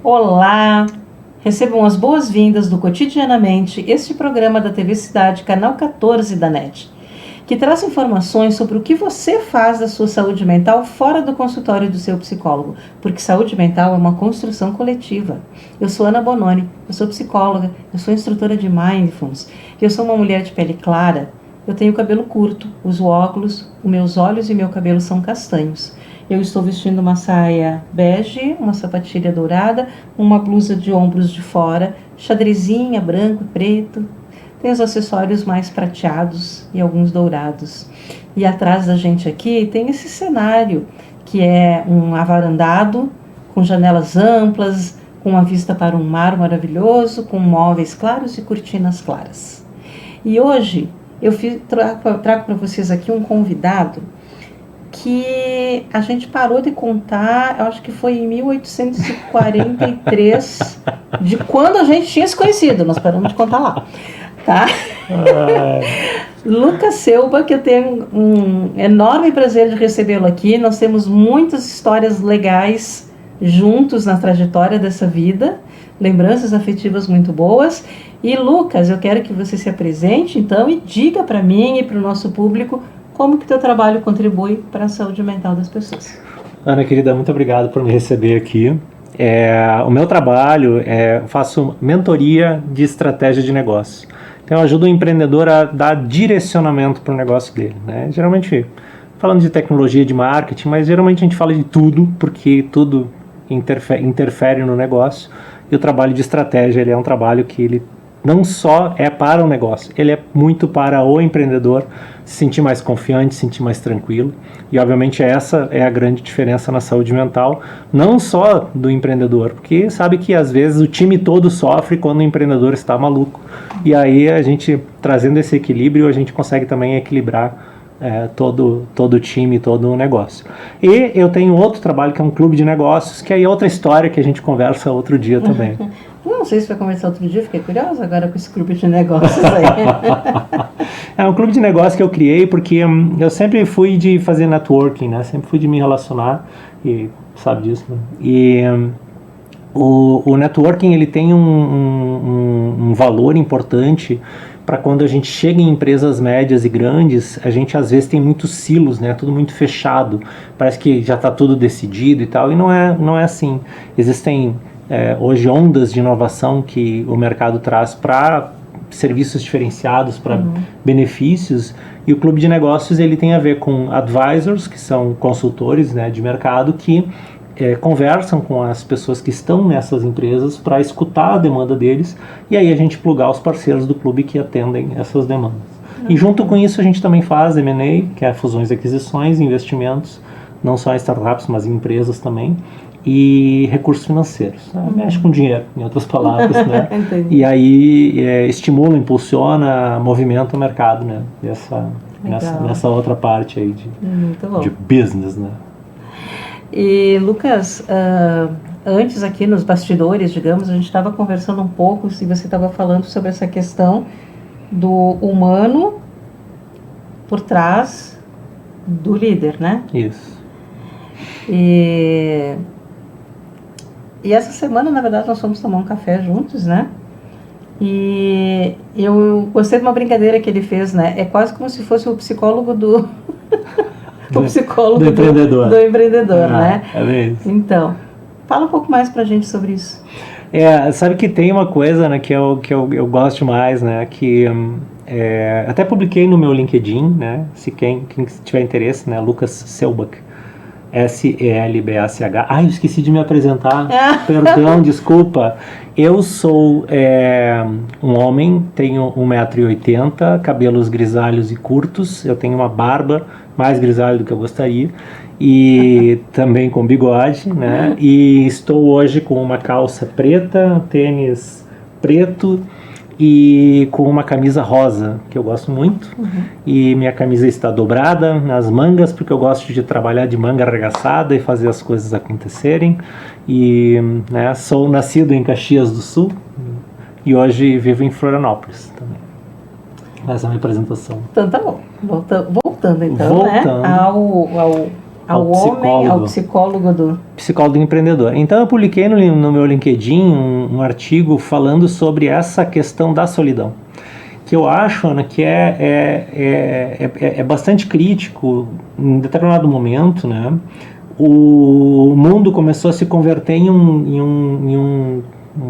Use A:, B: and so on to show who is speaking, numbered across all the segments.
A: Olá! Recebam as boas-vindas do Cotidianamente, este programa da TV Cidade, canal 14 da NET, que traz informações sobre o que você faz da sua saúde mental fora do consultório do seu psicólogo, porque saúde mental é uma construção coletiva. Eu sou Ana Bononi, eu sou psicóloga, eu sou instrutora de Mindfulness, eu sou uma mulher de pele clara, eu tenho cabelo curto, uso óculos, os meus olhos e meu cabelo são castanhos. Eu estou vestindo uma saia bege, uma sapatilha dourada, uma blusa de ombros de fora, xadrezinha, branco e preto. Tem os acessórios mais prateados e alguns dourados. E atrás da gente aqui tem esse cenário, que é um avarandado, com janelas amplas, com uma vista para um mar maravilhoso, com móveis claros e cortinas claras. E hoje eu trago para vocês aqui um convidado que a gente parou de contar, eu acho que foi em 1843, de quando a gente tinha se conhecido, nós paramos de contar lá, tá? Lucas Selba, que eu tenho um enorme prazer de recebê-lo aqui. Nós temos muitas histórias legais juntos na trajetória dessa vida, lembranças afetivas muito boas. E Lucas, eu quero que você se apresente então e diga para mim e para o nosso público como que o teu trabalho contribui para a saúde mental das pessoas.
B: Ana, querida, muito obrigado por me receber aqui. O meu trabalho, eu faço mentoria de estratégia de negócio. Então eu ajudo o empreendedor a dar direcionamento para o negócio dele, né? Geralmente, falando de tecnologia, de marketing, mas geralmente a gente fala de tudo, porque tudo interfere no negócio. E o trabalho de estratégia, ele é um trabalho que ele não só é para o negócio, ele é muito para o empreendedor se sentir mais confiante, se sentir mais tranquilo. E obviamente essa é a grande diferença na saúde mental, não só do empreendedor, porque sabe que às vezes o time todo sofre quando o empreendedor está maluco. E aí a gente, trazendo esse equilíbrio, a gente consegue também equilibrar todo o time, todo o negócio. E eu tenho outro trabalho que é um clube de negócios, que aí é outra história que a gente conversa outro dia também.
A: Não sei se vai conversar outro dia, fiquei curiosa agora com esse clube de negócios aí.
B: É um clube de negócios que eu criei porque eu sempre fui de fazer networking, né? Sempre fui de me relacionar, e sabe disso, né? E o networking, ele tem um valor importante para quando a gente chega em empresas médias e grandes. A gente às vezes tem muitos silos, né? Tudo muito fechado, parece que já está tudo decidido e tal, e não é assim. Existem hoje ondas de inovação que o mercado traz para serviços diferenciados, para benefícios, e o clube de negócios, ele tem a ver com advisors, que são consultores, né, de mercado, que conversam com as pessoas que estão nessas empresas para escutar a demanda deles, e aí a gente plugar os parceiros do clube que atendem essas demandas. E junto com isso a gente também faz M&A, que é fusões e aquisições, investimentos, não só em startups, mas em empresas também, e recursos financeiros. Mexe com dinheiro, em outras palavras, né? E aí estimula, impulsiona, movimenta o mercado, né? Nessa outra parte aí de business, né?
A: E Lucas, antes aqui nos bastidores, digamos, a gente estava conversando um pouco, e você estava falando sobre essa questão do humano por trás do líder, né?
B: Isso.
A: E essa semana, na verdade, nós fomos tomar um café juntos, né? E eu gostei de uma brincadeira que ele fez, né? É quase como se fosse o psicólogo do empreendedor, né?
B: É mesmo.
A: Então, fala um pouco mais pra gente sobre isso.
B: Sabe que tem uma coisa, né, que eu gosto mais, né? Que até publiquei no meu LinkedIn, né? Se quem tiver interesse, né? Lucas Selbach. Selbach. Eu esqueci de me apresentar. Perdão, desculpa. Eu sou um homem, tenho 1,80 m, cabelos grisalhos e curtos. Eu tenho uma barba mais grisalha do que eu gostaria. E também com bigode, né? E estou hoje com uma calça preta, tênis preto e com uma camisa rosa, que eu gosto muito. E minha camisa está dobrada nas mangas, porque eu gosto de trabalhar de manga arregaçada e fazer as coisas acontecerem. E né, sou nascido em Caxias do Sul e hoje vivo em Florianópolis também. Essa é a minha apresentação.
A: Então tá bom. Voltando então, né, ao homem, ao psicólogo
B: empreendedor. Então eu publiquei no meu LinkedIn um artigo falando sobre essa questão da solidão, que eu acho, Ana, que é bastante crítico. Em determinado momento, né, o mundo começou a se converter em um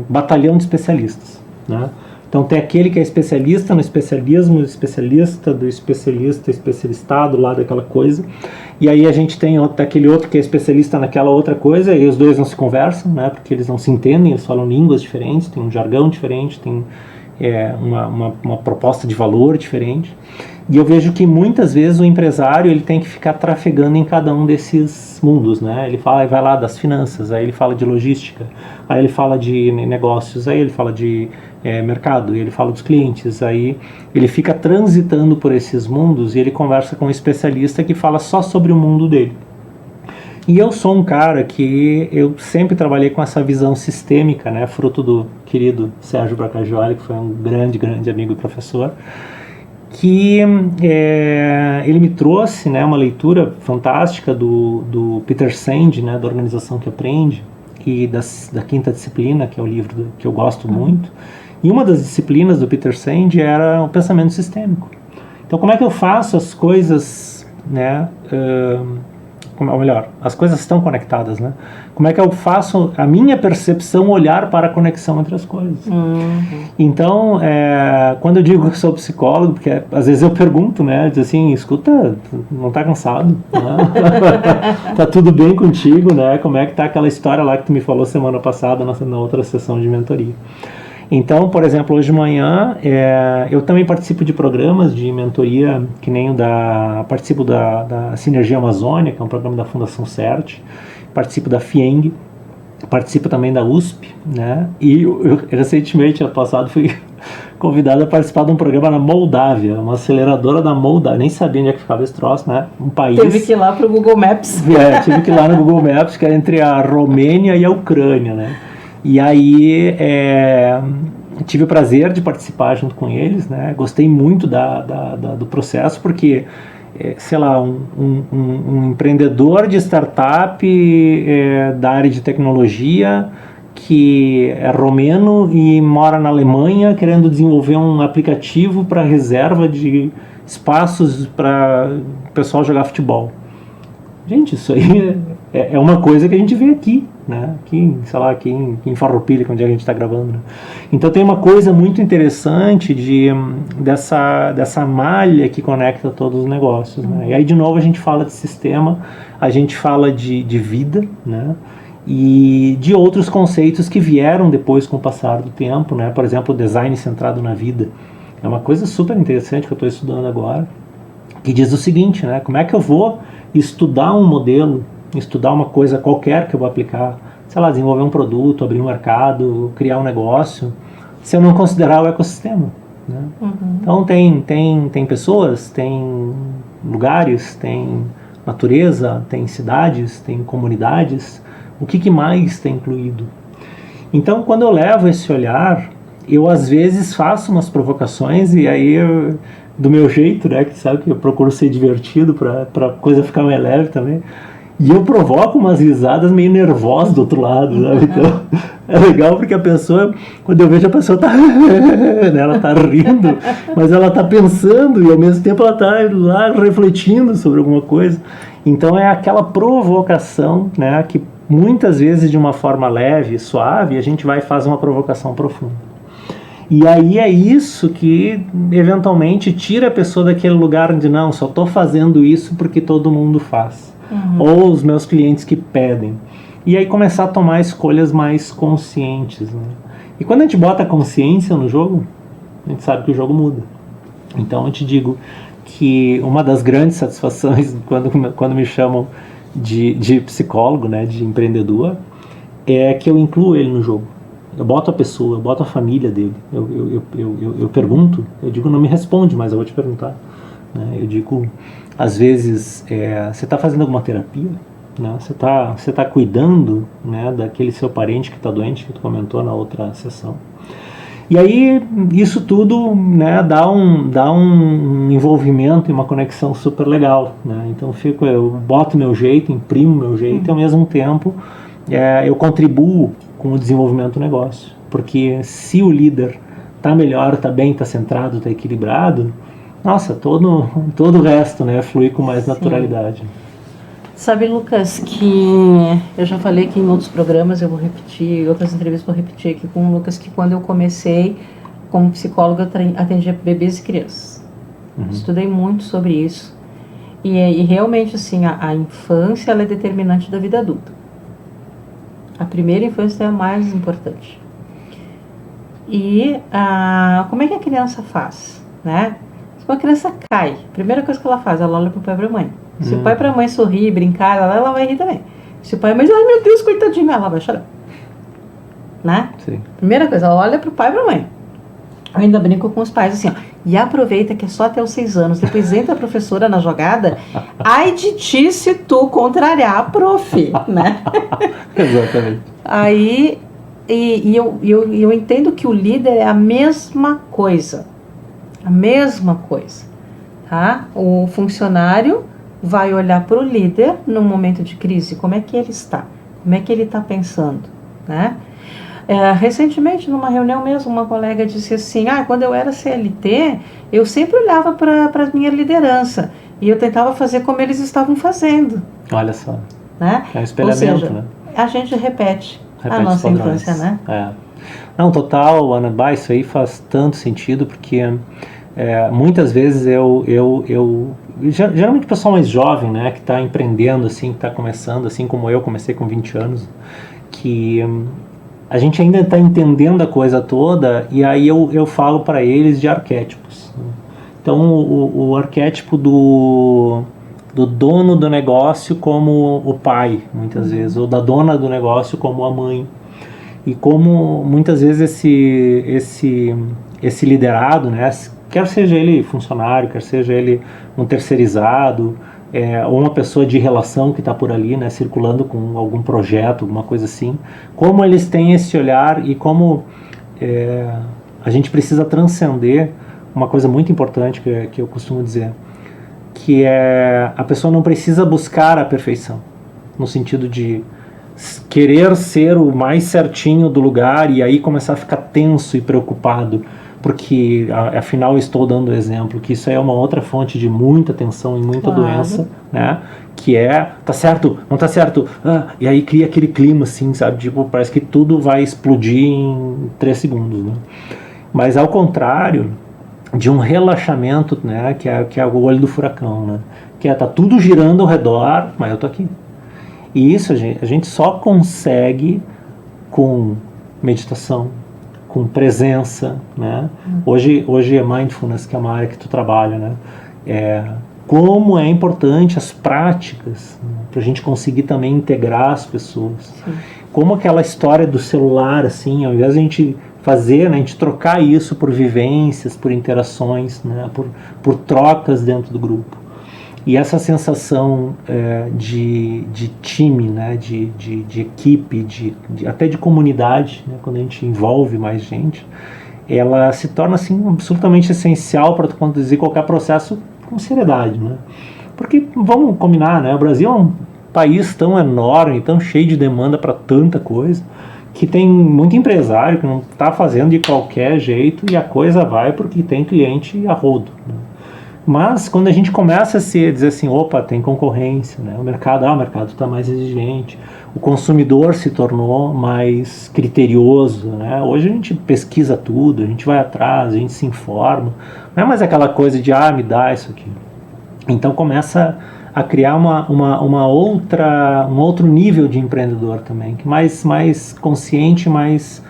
B: batalhão de especialistas, né? Então tem aquele que é especialista no especialismo, especialista do especialista, especialistado lá daquela coisa, e aí a gente tem aquele outro que é especialista naquela outra coisa, e os dois não se conversam, né, porque eles não se entendem, eles falam línguas diferentes, tem um jargão diferente, tem uma proposta de valor diferente. E eu vejo que muitas vezes o empresário ele tem que ficar trafegando em cada um desses mundos, né? Ele vai lá das finanças, aí ele fala de logística, aí ele fala de negócios, aí ele fala de mercado, ele fala dos clientes, aí ele fica transitando por esses mundos e ele conversa com um especialista que fala só sobre o mundo dele. E eu sou um cara que eu sempre trabalhei com essa visão sistêmica, né? Fruto do querido Sérgio Bracagioli, que foi um grande amigo e professor, que ele me trouxe, né, uma leitura fantástica do Peter Senge, né, da Organização que Aprende, e da Quinta Disciplina, que é o livro que eu gosto muito. E uma das disciplinas do Peter Senge era o pensamento sistêmico. Então, como é que eu faço as coisas, né, ou melhor, as coisas estão conectadas, né? Como é que eu faço a minha percepção olhar para a conexão entre as coisas? Então, quando eu digo que sou psicólogo, porque às vezes eu pergunto, né? Diz assim, escuta, não tá cansado? Né? Tá tudo bem contigo, né? Como é que tá aquela história lá que tu me falou semana passada na outra sessão de mentoria? Então, por exemplo, hoje de manhã eu também participo de programas de mentoria, que nem participo da Sinergia Amazônia, que é um programa da Fundação CERT, participo da FIENG, participo também da USP, né? E eu recentemente, ano passado, fui convidado a participar de um programa na Moldávia, uma aceleradora da Moldávia, nem sabia onde é que ficava esse troço, né? Um país...
A: Teve que ir lá para o Google Maps.
B: Tive que ir lá no Google Maps, que era entre a Romênia e a Ucrânia, né? E aí tive o prazer de participar junto com eles, né? Gostei muito do processo, porque, sei lá, um empreendedor de startup da área de tecnologia que é romeno e mora na Alemanha querendo desenvolver um aplicativo para reserva de espaços para o pessoal jogar futebol. Gente, isso aí é uma coisa que a gente vê aqui, né? Aqui, sei lá, aqui em Farroupilha, onde a gente está gravando, né? Então tem uma coisa muito interessante dessa malha que conecta todos os negócios, né? E aí, de novo, a gente fala de sistema, a gente fala de vida, né? E de outros conceitos que vieram depois com o passar do tempo, né? Por exemplo, o design centrado na vida. É uma coisa super interessante que eu estou estudando agora, que diz o seguinte, né? Como é que eu vou estudar um modelo, estudar uma coisa qualquer que eu vou aplicar, sei lá, desenvolver um produto, abrir um mercado, criar um negócio, se eu não considerar o ecossistema, né? Então tem pessoas, tem lugares, tem natureza, tem cidades, tem comunidades, o que mais tem incluído? Então, quando eu levo esse olhar, eu às vezes faço umas provocações e aí do meu jeito, né, que sabe que eu procuro ser divertido para coisa ficar mais leve também. E eu provoco umas risadas meio nervosas do outro lado, sabe? Então, é legal porque a pessoa, quando eu vejo a pessoa tá, né, ela tá rindo, mas ela tá pensando e ao mesmo tempo ela tá lá refletindo sobre alguma coisa. Então é aquela provocação, né, que muitas vezes de uma forma leve, suave, a gente vai e faz uma provocação profunda. E aí é isso que eventualmente tira a pessoa daquele lugar de não, só estou fazendo isso porque todo mundo faz. Ou os meus clientes que pedem. E aí começar a tomar escolhas mais conscientes, né? E quando a gente bota a consciência no jogo, a gente sabe que o jogo muda. Então eu te digo que uma das grandes satisfações quando me chamam de psicólogo, né, de empreendedor, é que eu incluo ele no jogo. Eu boto a pessoa, eu boto a família dele, eu pergunto, eu digo, não me responde, mas eu vou te perguntar, né? Eu digo, às vezes, você está fazendo alguma terapia? Né? Você tá cuidando, né, daquele seu parente que está doente, que tu comentou na outra sessão? E aí, isso tudo, né, dá um envolvimento e uma conexão super legal, né? Então, eu boto meu jeito, imprimo meu jeito e, ao mesmo tempo, eu contribuo com o desenvolvimento do negócio. Porque se o líder está melhor, está bem, está centrado, está equilibrado, nossa, todo o resto, né, flui com mais naturalidade.
A: Sabe, Lucas, que eu já falei aqui em outros programas, eu vou repetir, outras entrevistas vou repetir aqui com o Lucas, que quando eu comecei como psicóloga, eu atendia bebês e crianças. Estudei muito sobre isso. E realmente, assim, a infância, ela é determinante da vida adulta. A primeira infância é a mais importante. E como é que a criança faz, né? Se uma criança cai, a primeira coisa que ela faz, ela olha pro pai e pra mãe. Se o pai e pra mãe sorrir, brincar, ela vai rir também. Se o pai e a mãe diz, ai meu Deus, coitadinha, ela vai chorar. Né?
B: Sim.
A: Primeira coisa, ela olha pro pai e pra mãe. Eu ainda brinco com os pais assim, ó. E aproveita que é só até os 6 anos. Depois entra a professora na jogada. Ai de ti se tu contrariar a prof, né?
B: Exatamente.
A: Aí, eu entendo que o líder é a mesma coisa. A mesma coisa. Tá? O funcionário vai olhar para o líder num momento de crise. Como é que ele está? Como é que ele está pensando? Né? Recentemente, numa reunião mesmo, uma colega disse assim, quando eu era CLT, eu sempre olhava para a minha liderança e eu tentava fazer como eles estavam fazendo.
B: Olha só.
A: Né?
B: É um espelhamento,
A: ou seja,
B: né?
A: A gente repete a nossa infância, né?
B: Não, total, Ana, isso aí faz tanto sentido, porque muitas vezes geralmente o pessoal mais jovem, né, que está empreendendo, assim, que está começando, assim como eu comecei com 20 anos, que a gente ainda está entendendo a coisa toda, e aí eu falo para eles de arquétipos. Né? Então, o arquétipo do dono do negócio como o pai, muitas vezes, ou da dona do negócio como a mãe. E como muitas vezes esse liderado, né, quer seja ele funcionário, quer seja ele um terceirizado, ou uma pessoa de relação que está por ali, né, circulando com algum projeto, alguma coisa assim, como eles têm esse olhar e como a gente precisa transcender uma coisa muito importante que eu costumo dizer, que a pessoa não precisa buscar a perfeição, no sentido de querer ser o mais certinho do lugar e aí começar a ficar tenso e preocupado, porque afinal estou dando exemplo, que isso é uma outra fonte de muita tensão e muita doença, né? Que tá certo, não tá certo, e aí cria aquele clima assim, sabe? Tipo, parece que tudo vai explodir em 3 segundos, né? Mas ao contrário de um relaxamento, né? Que é o olho do furacão, né? Que tá tudo girando ao redor, mas eu tô aqui. E isso a gente só consegue com meditação, com presença, né? Hoje é mindfulness, que é uma área que tu trabalha, né? Como é importante as práticas, né? Para a gente conseguir também integrar as pessoas. Sim. Como aquela história do celular, assim, ao invés de a gente fazer, né, a gente trocar isso por vivências, por interações, né? Por trocas dentro do grupo. E essa sensação de time, né, de equipe, até de comunidade, né, quando a gente envolve mais gente, ela se torna assim, absolutamente essencial para conduzir qualquer processo com seriedade. Né? Porque, vamos combinar, né, o Brasil é um país tão enorme, tão cheio de demanda para tanta coisa, que tem muito empresário que não está fazendo de qualquer jeito e a coisa vai porque tem cliente a rodo. Né? Mas quando a gente começa a dizer assim, opa, tem concorrência, né? O mercado está mais exigente, o consumidor se tornou mais criterioso, né? Hoje a gente pesquisa tudo, a gente vai atrás, a gente se informa, não é mais aquela coisa de, me dá isso aqui. Então começa a criar um outro nível de empreendedor também, mais consciente, mais...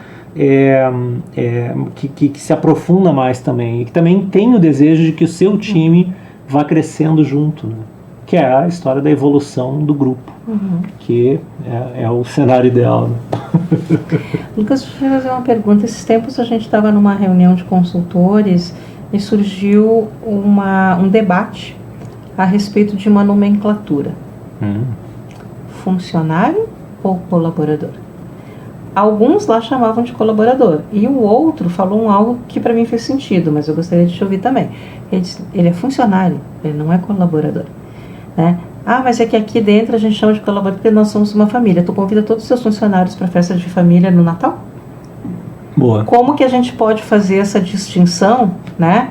B: que se aprofunda mais também e que também tem o desejo de que o seu time vá crescendo junto, né? Que é a história da evolução do grupo, que é o cenário ideal. Né?
A: Lucas, deixa eu fazer uma pergunta. Esses tempos a gente estava numa reunião de consultores e surgiu um debate a respeito de uma nomenclatura. Funcionário ou colaborador? Alguns lá chamavam de colaborador. E o outro falou algo que para mim fez sentido, mas eu gostaria de te ouvir também. Ele disse, ele é funcionário, ele não é colaborador. Né? Ah, mas é que aqui dentro a gente chama de colaborador porque nós somos uma família. Tu convida todos os seus funcionários para festa de família no Natal?
B: Boa.
A: Como que a gente pode fazer essa distinção, né?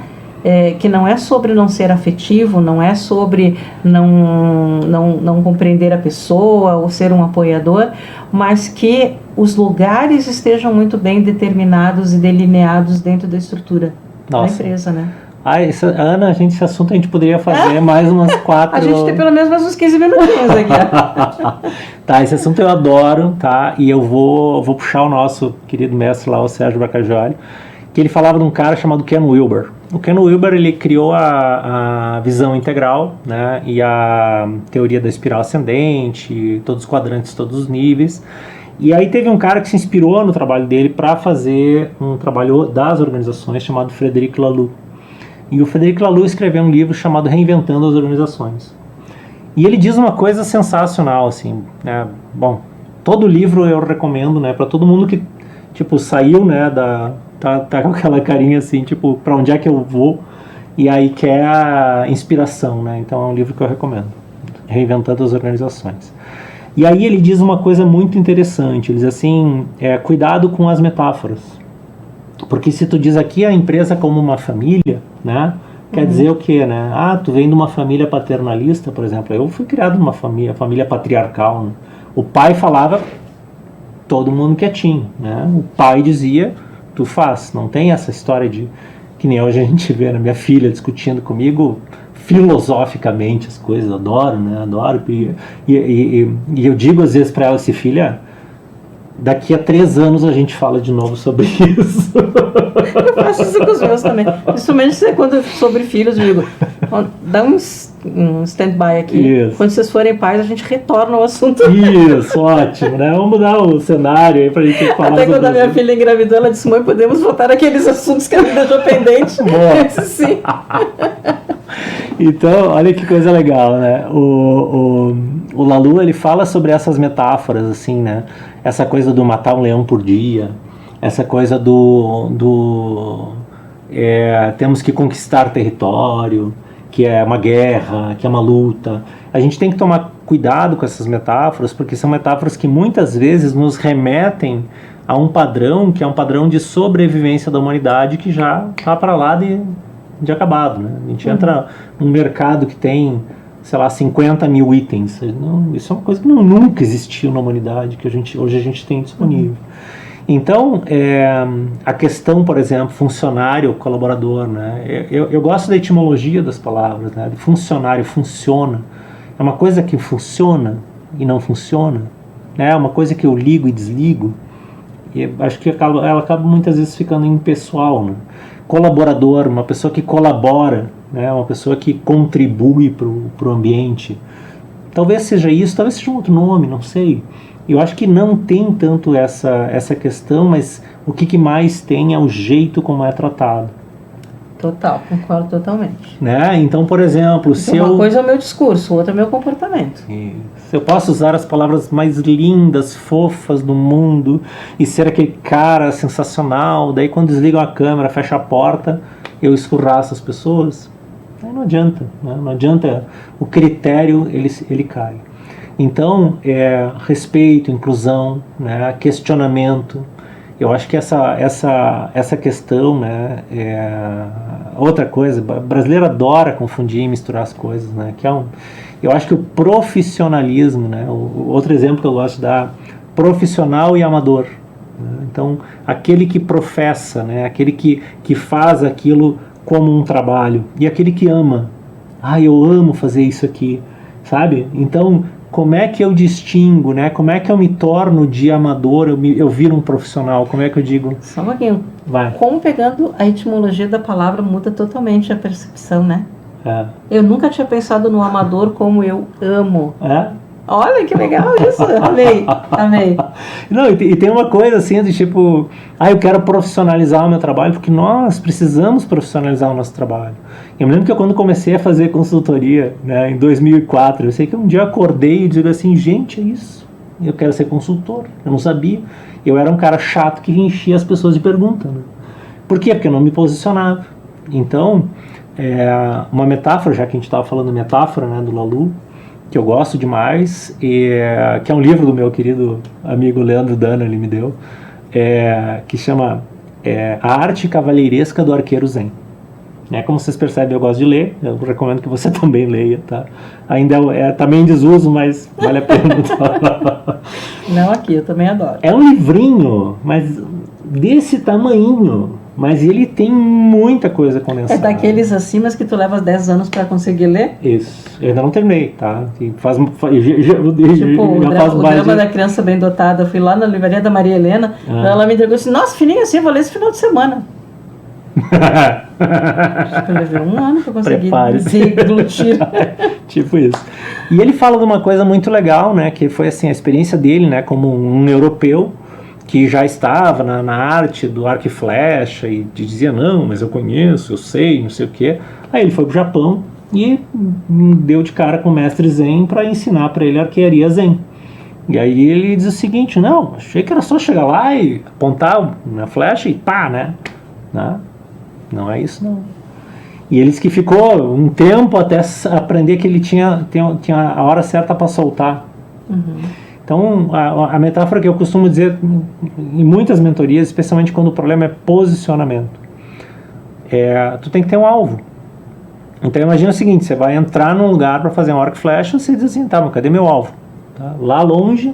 A: Que não é sobre não ser afetivo, não é sobre não compreender a pessoa ou ser um apoiador, mas que os lugares estejam muito bem determinados e delineados dentro da estrutura da empresa, né?
B: Ana, esse assunto a gente poderia fazer mais umas 4...
A: A gente tem pelo menos mais uns 15 minutinhos aqui.
B: Tá, esse assunto eu adoro, tá? E eu vou puxar o nosso querido mestre lá, o Sérgio Bacajoli, que ele falava de um cara chamado Ken Wilber. O Ken Wilber, ele criou a visão integral, né? E a teoria da espiral ascendente, todos os quadrantes, todos os níveis. E aí teve um cara que se inspirou no trabalho dele para fazer um trabalho das organizações chamado Frederic Laloux. E o Frederic Laloux escreveu um livro chamado Reinventando as Organizações. E ele diz uma coisa sensacional, assim, né? Bom, todo livro eu recomendo, né, para todo mundo que, tipo, saiu, né, tá com aquela carinha assim, tipo, para onde é que eu vou? E aí quer a inspiração, né? Então é um livro que eu recomendo, Reinventando as Organizações. E aí ele diz uma coisa muito interessante, ele diz assim, cuidado com as metáforas. Porque se tu diz aqui a empresa como uma família, né? Quer dizer o quê, né? Ah, tu vem de uma família paternalista, por exemplo. Eu fui criado numa família patriarcal, né? O pai falava, todo mundo quietinho, né? O pai dizia, tu faz. Não tem essa história de, que nem hoje a gente vê, né? Minha filha discutindo comigo filosoficamente as coisas, adoro, né? Adoro. E eu digo às vezes para ela assim, filha, daqui a 3 anos a gente fala de novo sobre isso.
A: Eu faço isso com os meus também. Principalmente quando sobre filhos, eu digo, dá um stand-by aqui.
B: Isso.
A: Quando vocês forem pais, a gente retorna ao assunto.
B: Isso, ótimo, né? Vamos mudar o cenário aí pra gente falar.
A: Até quando a minha filha engravidou, ela disse, mãe, podemos voltar àqueles assuntos que ela me deixou pendente? Eu disse, sim.
B: Então, olha que coisa legal, né? O Laloux, ele fala sobre essas metáforas, assim, né? Essa coisa do matar um leão por dia, essa coisa temos que conquistar território, que é uma guerra, que é uma luta. A gente tem que tomar cuidado com essas metáforas, porque são metáforas que muitas vezes nos remetem a um padrão, que é um padrão de sobrevivência da humanidade, que já está para lá de acabado, né? A gente entra num mercado que tem, sei lá, 50 mil itens. Isso é uma coisa que nunca existiu na humanidade, que hoje a gente tem disponível. Então, a questão, por exemplo, funcionário, colaborador, né? Eu gosto da etimologia das palavras, né? Funcionário, funciona. É uma coisa que funciona e não funciona, né? É uma coisa que eu ligo e desligo. E acho que ela acaba muitas vezes ficando impessoal, né? Colaborador, uma pessoa que colabora, né? Uma pessoa que contribui para o ambiente. Talvez seja isso, talvez seja um outro nome, não sei. Eu acho que não tem tanto essa questão, mas o que mais tem é o jeito como é tratado.
A: Total, concordo totalmente.
B: Né? Então, por exemplo,
A: uma coisa é o meu discurso, outra é o meu comportamento.
B: Se eu posso usar as palavras mais lindas, fofas do mundo e ser aquele cara sensacional, daí quando desligam a câmera, fecha a porta, eu escurraço as pessoas, aí não adianta, né? Não adianta, o critério ele cai. Então, respeito, inclusão, né? Questionamento. Eu acho que essa questão, né, outra coisa, o brasileiro adora confundir e misturar as coisas, né, eu acho que o profissionalismo, né, outro exemplo que eu gosto de dar, profissional e amador, né, então aquele que professa, né, aquele que faz aquilo como um trabalho, e aquele que ama, eu amo fazer isso aqui, sabe, então como é que eu distingo, né? Como é que eu me torno de amador, eu viro um profissional? Como é que eu digo?
A: Só um pouquinho.
B: Vai.
A: Como pegando a etimologia da palavra muda totalmente a percepção, né? Eu nunca tinha pensado no amador como eu amo. Olha que legal isso, amei.
B: Não, e tem uma coisa assim de tipo, eu quero profissionalizar o meu trabalho, porque nós precisamos profissionalizar o nosso trabalho. Eu me lembro que quando comecei a fazer consultoria, né, em 2004, eu sei que um dia eu acordei e digo assim, gente, é isso, eu quero ser consultor, eu não sabia. eu era um cara chato que enchia as pessoas de perguntas, né? Por quê? Porque eu não me posicionava. Então, uma metáfora, já que a gente estava falando metáfora, né, do Lalu, que eu gosto demais, que é um livro do meu querido amigo Leandro Dana, ele me deu, que chama A Arte Cavalheiresca do Arqueiro Zen. Como vocês percebem, eu gosto de ler, eu recomendo que você também leia, tá? Ainda tá meio em desuso, mas vale a pena.
A: Não, aqui, eu também adoro.
B: É um livrinho, mas desse tamanhinho, mas ele tem muita coisa condensada.
A: É daqueles assim, mas que tu leva 10 anos para conseguir ler?
B: Isso, eu ainda não terminei, tá?
A: Tipo, o drama da criança bem dotada, eu fui lá na livraria da Maria Helena, ela me entregou assim, nossa, fininho assim, vou ler esse final de semana. Eu levei 1 ano para conseguir deglutir.
B: Tipo isso. E ele fala de uma coisa muito legal, né? Que foi assim, a experiência dele, né? Como um europeu que já estava na arte do arco e flecha e dizia, não, mas eu conheço, eu sei, não sei o quê. Aí ele foi pro Japão e deu de cara com o mestre Zen para ensinar para ele arquearia Zen. E aí ele diz o seguinte, não, achei que era só chegar lá e apontar na flecha e pá, né? Não é isso, não. E eles que ficou um tempo até aprender que ele tinha a hora certa para soltar.
A: Uhum.
B: Então, a metáfora que eu costumo dizer em muitas mentorias, especialmente quando o problema é posicionamento, tu tem que ter um alvo. Então, imagina o seguinte, você vai entrar num lugar para fazer um arco e flecha, você diz assim, tá, mas cadê meu alvo? Tá lá longe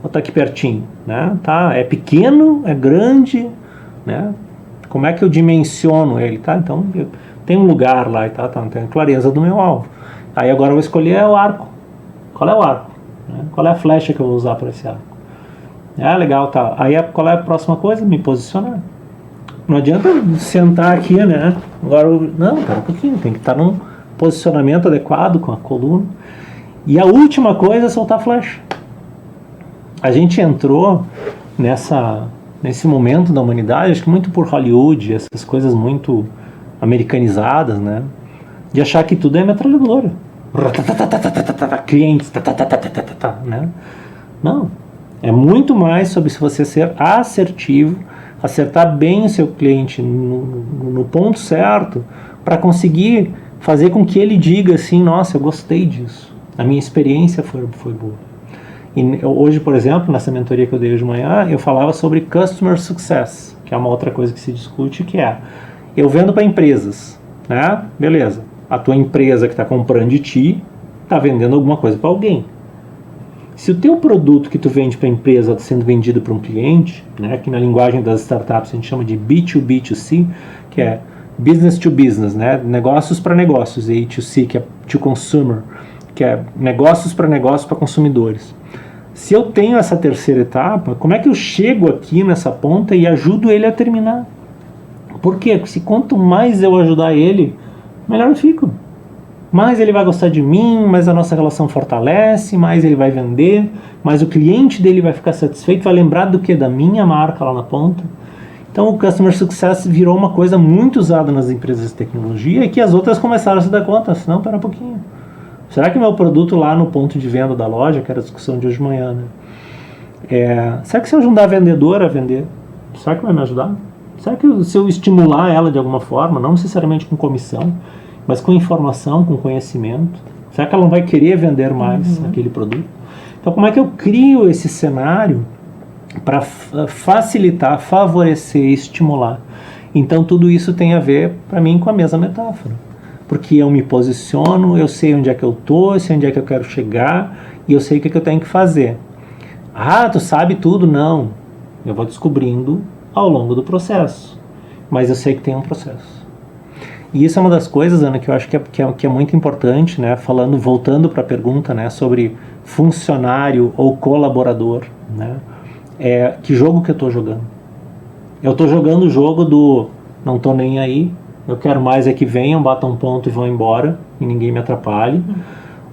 B: ou tá aqui pertinho? Né? Tá, é pequeno, é grande, né? Como é que eu dimensiono ele? Tá? Então, tem um lugar lá e não tem a clareza do meu alvo. Aí agora eu vou escolher o arco. Qual é o arco? Qual é a flecha que eu vou usar para esse arco? Legal, tá. Aí qual é a próxima coisa? Me posicionar. Não adianta sentar aqui, né? Agora, não, pera um pouquinho, tem que estar num posicionamento adequado com a coluna. E a última coisa é soltar a flecha. A gente entrou nesse momento da humanidade, acho que muito por Hollywood, essas coisas muito americanizadas, né? De achar que tudo é metralhadora. Clientes, né? Não. É muito mais sobre se você ser assertivo, acertar bem o seu cliente no ponto certo, para conseguir fazer com que ele diga assim, nossa, eu gostei disso. A minha experiência foi boa. E hoje, por exemplo, nessa mentoria que eu dei hoje de manhã, eu falava sobre Customer Success, que é uma outra coisa que se discute, que eu vendo para empresas, né? Beleza. A tua empresa que está comprando de ti está vendendo alguma coisa para alguém. Se o teu produto que tu vende para a empresa está sendo vendido para um cliente, né, que na linguagem das startups a gente chama de B2B2C, que é business to business, né, negócios para negócios, e A2C, que é to consumer, que é negócios para consumidores. Se eu tenho essa terceira etapa, como é que eu chego aqui nessa ponta e ajudo ele a terminar? Por quê? Porque se quanto mais eu ajudar ele, melhor eu fico. Mais ele vai gostar de mim, mais a nossa relação fortalece, mais ele vai vender, mais o cliente dele vai ficar satisfeito, vai lembrar do que? Da minha marca lá na ponta. Então o Customer Success virou uma coisa muito usada nas empresas de tecnologia e que as outras começaram a se dar conta. Não, pera um pouquinho. Será que meu produto lá no ponto de venda da loja, que era a discussão de hoje de manhã, né? Será que se eu ajudar a vendedora a vender, será que vai me ajudar? Será que se eu estimular ela de alguma forma, não necessariamente com comissão, mas com informação, com conhecimento, será que ela não vai querer vender mais aquele produto? Então, como é que eu crio esse cenário para facilitar, favorecer, estimular? Então, tudo isso tem a ver, para mim, com a mesma metáfora. Porque eu me posiciono, eu sei onde é que eu estou, eu sei onde é que eu quero chegar, e eu sei o que eu tenho que fazer. Tu sabe tudo? Não. Eu vou descobrindo ao longo do processo. Mas eu sei que tem um processo. E isso é uma das coisas, Ana, que eu acho que é muito importante, né? Voltando para a pergunta, né, sobre funcionário ou colaborador, né? Que jogo que eu estou jogando? Eu estou jogando o jogo do não estou nem aí, eu quero mais que venham, batam um ponto e vão embora, e ninguém me atrapalhe.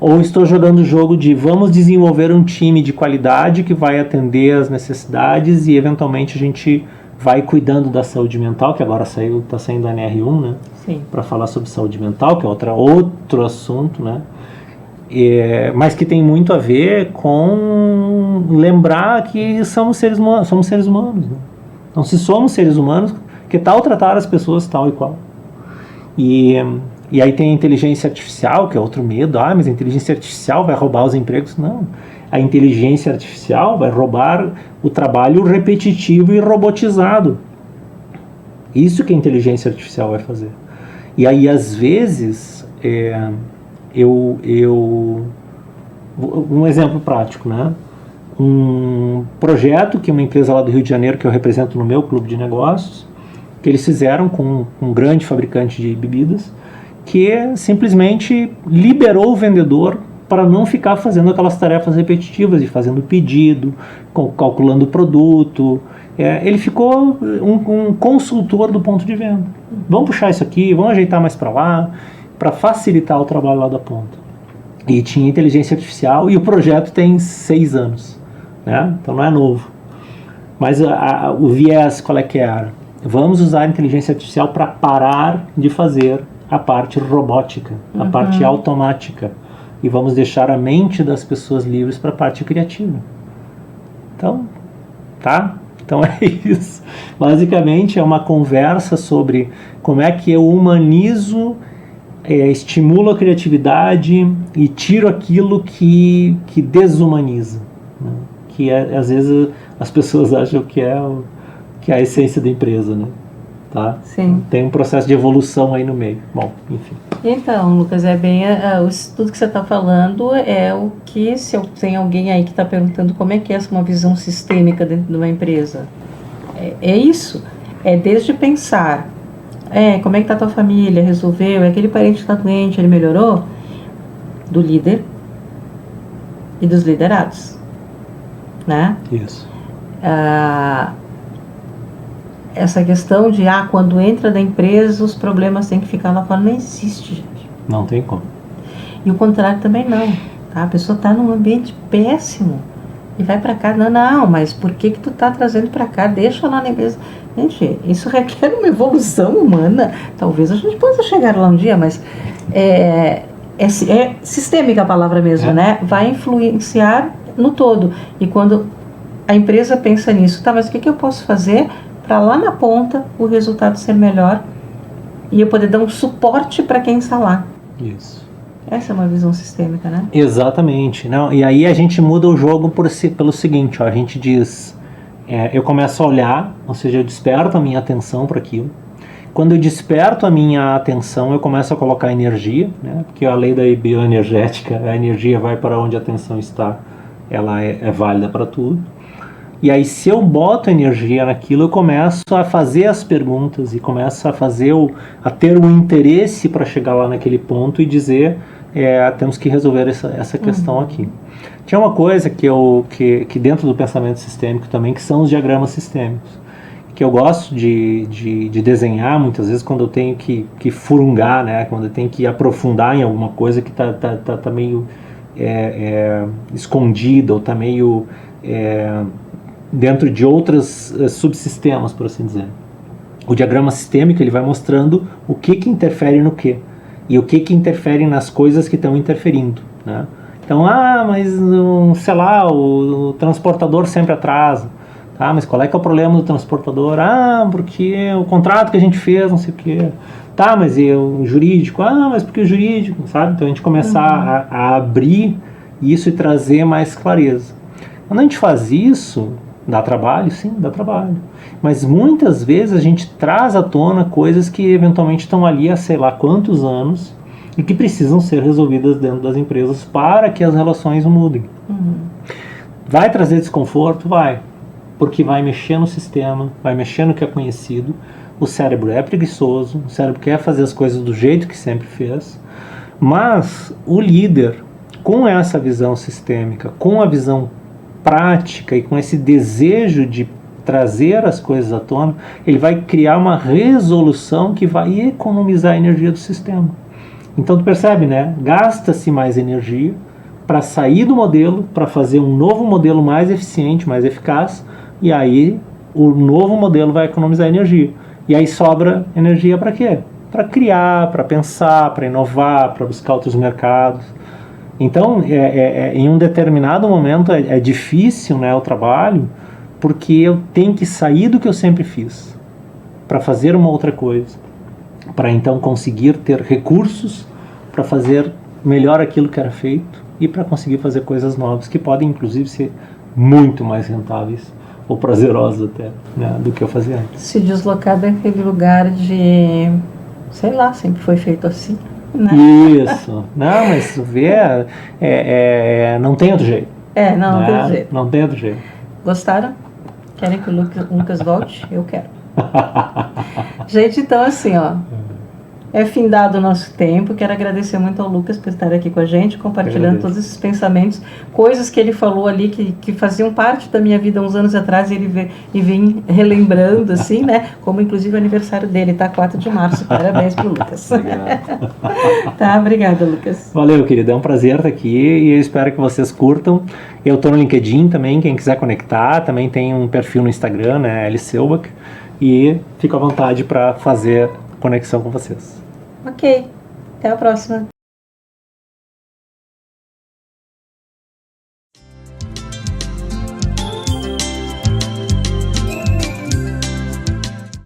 B: Ou estou jogando o jogo de vamos desenvolver um time de qualidade que vai atender as necessidades e eventualmente a gente vai cuidando da saúde mental, que agora está saindo a NR1, né?
A: Sim.
B: Para falar sobre saúde mental, que é outro assunto, né? mas que tem muito a ver com lembrar que somos seres humanos. Né? Então, se somos seres humanos, que tal tratar as pessoas tal e qual? E aí tem a inteligência artificial, que é outro medo. Mas a inteligência artificial vai roubar os empregos? Não. A inteligência artificial vai roubar o trabalho repetitivo e robotizado. Isso que a inteligência artificial vai fazer. E aí, às vezes, um exemplo prático, né? Um projeto que uma empresa lá do Rio de Janeiro, que eu represento no meu clube de negócios, que eles fizeram com um grande fabricante de bebidas, que simplesmente liberou o vendedor para não ficar fazendo aquelas tarefas repetitivas de fazendo pedido, calculando o produto. Ele ficou um consultor do ponto de venda. Vamos puxar isso aqui, vamos ajeitar mais para lá, para facilitar o trabalho lá da ponta. E tinha inteligência artificial e o projeto tem 6 anos, né? Então não é novo. Mas o viés qual é que era? Vamos usar a inteligência artificial para parar de fazer a parte robótica, a parte automática, e vamos deixar a mente das pessoas livres para a parte criativa. Então, tá? Então é isso. Basicamente é uma conversa sobre como é que eu humanizo, estimulo a criatividade e tiro aquilo que desumaniza, né? Que às vezes as pessoas acham que é a essência da empresa, né? Tá?
A: Sim.
B: Tem um processo de evolução aí no meio. Bom, enfim.
A: Então, Lucas, o estudo que você está falando é o que, se tem alguém aí que está perguntando como é que é uma visão sistêmica dentro de uma empresa, é isso. É desde pensar, como é que está a tua família, resolveu, aquele parente que está doente, ele melhorou, do líder e dos liderados, né?
B: Isso.
A: Essa questão de, quando entra da empresa, os problemas têm que ficar lá fora, não existe, gente.
B: Não tem como.
A: E o contrário também não, tá? A pessoa está num ambiente péssimo e vai para cá, não, mas por que tu tá trazendo para cá? Deixa lá na empresa. Gente, isso requer uma evolução humana. Talvez a gente possa chegar lá um dia, mas é sistêmica a palavra mesmo, né? Vai influenciar no todo. E quando a empresa pensa nisso, tá, mas o que eu posso fazer para lá na ponta o resultado ser melhor e eu poder dar um suporte para quem está lá?
B: Isso.
A: Essa é uma visão sistêmica, né?
B: Exatamente. Não, e aí a gente muda o jogo pelo seguinte, a gente diz, eu começo a olhar, ou seja, eu desperto a minha atenção para aquilo. Quando eu desperto a minha atenção, eu começo a colocar energia, né? Porque a lei da bioenergética, a energia vai para onde a atenção está, ela é válida para tudo. E aí, se eu boto energia naquilo, eu começo a fazer as perguntas e começo a ter um interesse para chegar lá naquele ponto e dizer, temos que resolver essa questão aqui. Tinha uma coisa que dentro do pensamento sistêmico também, que são os diagramas sistêmicos, que eu gosto de desenhar muitas vezes quando eu tenho que furungar, né? Quando eu tenho que aprofundar em alguma coisa que tá meio escondida ou tá meio dentro de outros subsistemas, por assim dizer. O diagrama sistêmico ele vai mostrando o que interfere no que e o que interfere nas coisas que estão interferindo, né? Então, mas sei lá, o transportador sempre atrasa. Tá, mas qual é que é o problema do transportador? Porque o contrato que a gente fez, não sei o quê. Tá, mas e o jurídico? Mas porque o jurídico, sabe? Então a gente começar a abrir isso e trazer mais clareza. Quando a gente faz isso, dá trabalho? Sim, dá trabalho. Mas muitas vezes a gente traz à tona coisas que eventualmente estão ali há sei lá quantos anos e que precisam ser resolvidas dentro das empresas para que as relações mudem. Vai trazer desconforto? Vai. Porque vai mexer no sistema, vai mexer no que é conhecido. O cérebro é preguiçoso, o cérebro quer fazer as coisas do jeito que sempre fez. Mas o líder, com essa visão sistêmica, com a visão prática e com esse desejo de trazer as coisas à tona, ele vai criar uma resolução que vai economizar a energia do sistema. Então tu percebe, né? Gasta-se mais energia para sair do modelo, para fazer um novo modelo mais eficiente, mais eficaz, e aí o novo modelo vai economizar energia. E aí sobra energia para quê? Para criar, para pensar, para inovar, para buscar outros mercados. Então, em um determinado momento é difícil, né, o trabalho, porque eu tenho que sair do que eu sempre fiz para fazer uma outra coisa, para então conseguir ter recursos para fazer melhor aquilo que era feito e para conseguir fazer coisas novas que podem inclusive ser muito mais rentáveis ou prazerosas até, né, do que eu fazia antes.
A: Se deslocar daquele lugar de, sei lá, sempre foi feito assim, né?
B: Isso. Não, mas vê, não tem outro jeito.
A: Não
B: né?
A: tem outro jeito.
B: Não tem outro jeito.
A: Gostaram? Querem que o Lucas volte? Eu quero. Gente, então assim, ó, é findado o nosso tempo. Quero agradecer muito ao Lucas por estar aqui com a gente, compartilhando todos esses pensamentos, coisas que ele falou ali que faziam parte da minha vida uns anos atrás, e ele vem relembrando, assim, né? Como inclusive o aniversário dele, tá? 4 de março. Parabéns pro Lucas. Tá, obrigada, Lucas.
B: Valeu, querido. É um prazer estar aqui e eu espero que vocês curtam. Eu tô no LinkedIn também, quem quiser conectar. Também tem um perfil no Instagram, né? Alice Selbach. E fico à vontade para fazer conexão com vocês.
A: Ok. Até a próxima.